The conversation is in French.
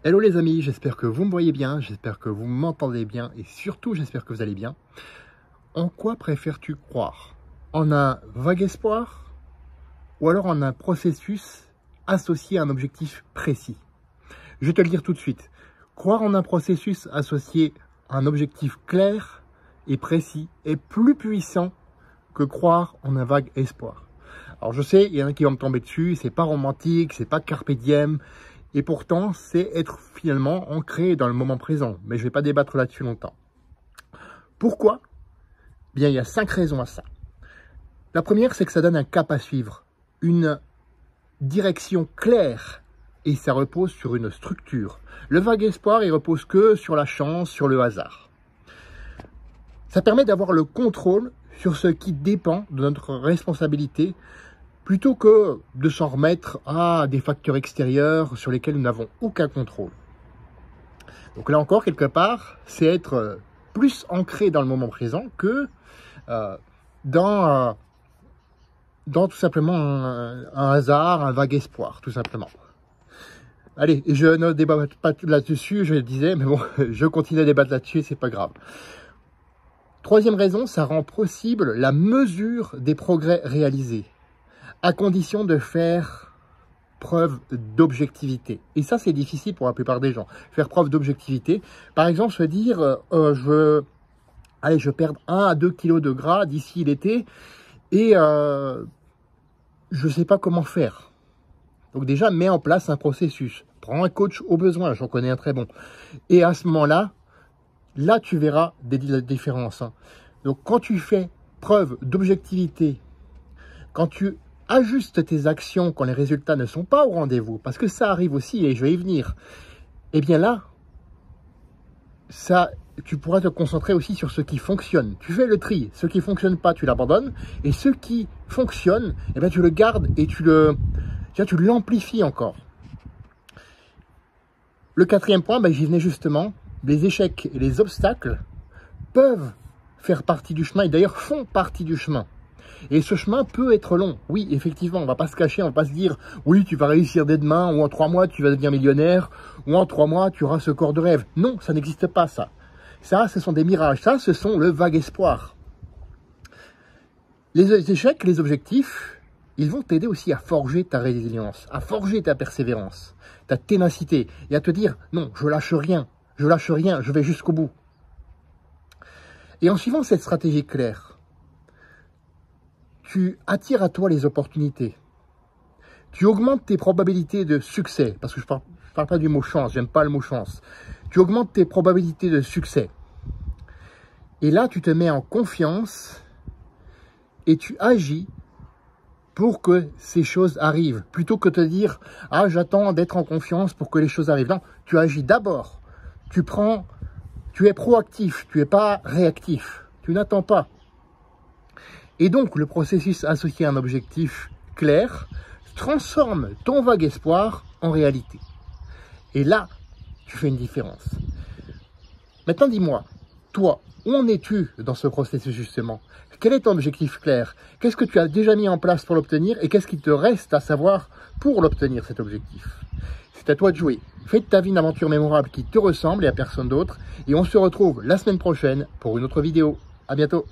Hello les amis, j'espère que vous me voyez bien, j'espère que vous m'entendez bien et surtout j'espère que vous allez bien. En quoi préfères-tu croire? En un vague espoir ou alors en un processus associé à un objectif précis? Je vais te le dire tout de suite. Croire en un processus associé à un objectif clair et précis est plus puissant que croire en un vague espoir. Alors je sais, il y en a qui vont me tomber dessus, c'est pas romantique, c'est pas carpe diem. Et pourtant, c'est être finalement ancré dans le moment présent. Mais je ne vais pas débattre là-dessus longtemps. Pourquoi? Bien, il y a 5 raisons à ça. La première, c'est que ça donne un cap à suivre, une direction claire, et ça repose sur une structure. Le vague espoir, il repose que sur la chance, sur le hasard. Ça permet d'avoir le contrôle sur ce qui dépend de notre responsabilité, plutôt que de s'en remettre à des facteurs extérieurs sur lesquels nous n'avons aucun contrôle. Donc là encore, quelque part, c'est être plus ancré dans le moment présent que dans tout simplement un hasard, un vague espoir, tout simplement. Allez, je ne débat pas là-dessus, je le disais, mais bon, je continue à débattre là-dessus, c'est pas grave. Troisième raison, ça rend possible la mesure des progrès réalisés, à condition de faire preuve d'objectivité. Et ça, c'est difficile pour la plupart des gens. Faire preuve d'objectivité. Par exemple, se dire, je veux perdre 1 à 2 kilos de gras d'ici l'été et je ne sais pas comment faire. Donc déjà, mets en place un processus. Prends un coach au besoin, j'en connais un très bon. Et à ce moment-là, là, tu verras des différences. Donc, quand tu fais preuve d'objectivité, quand tu ajustes tes actions quand les résultats ne sont pas au rendez-vous, parce que ça arrive aussi et je vais y venir, et bien là, tu pourras te concentrer aussi sur ce qui fonctionne. Tu fais le tri, ce qui ne fonctionne pas, tu l'abandonnes, et ce qui fonctionne, eh bien, tu le gardes et tu l'amplifies encore. Le quatrième point, j'y venais justement, les échecs et les obstacles peuvent faire partie du chemin, et d'ailleurs font partie du chemin. Et ce chemin peut être long. Oui, effectivement, on ne va pas se cacher, on ne va pas se dire « Oui, tu vas réussir dès demain, ou en 3 mois, tu vas devenir millionnaire, ou en 3 mois, tu auras ce corps de rêve. » Non, ça n'existe pas, ça. Ça, ce sont des mirages. Ça, ce sont le vague espoir. Les échecs, les objectifs, ils vont t'aider aussi à forger ta résilience, à forger ta persévérance, ta ténacité, et à te dire « Non, je lâche rien, je vais jusqu'au bout. » Et en suivant cette stratégie claire, tu attires à toi les opportunités. Tu augmentes tes probabilités de succès. Parce que je parle pas du mot chance, j'aime pas le mot chance. Tu augmentes tes probabilités de succès. Et là, tu te mets en confiance et tu agis pour que ces choses arrivent. Plutôt que de te dire « Ah, j'attends d'être en confiance pour que les choses arrivent. » Non, tu agis d'abord. Tu es proactif, tu n'es pas réactif. Tu n'attends pas. Et donc, le processus associé à un objectif clair transforme ton vague espoir en réalité. Et là, tu fais une différence. Maintenant, dis-moi, toi, où en es-tu dans ce processus justement? Quel est ton objectif clair? Qu'est-ce que tu as déjà mis en place pour l'obtenir? Et qu'est-ce qu'il te reste à savoir pour l'obtenir, cet objectif? C'est à toi de jouer. Fais de ta vie une aventure mémorable qui te ressemble et à personne d'autre. Et on se retrouve la semaine prochaine pour une autre vidéo. À bientôt.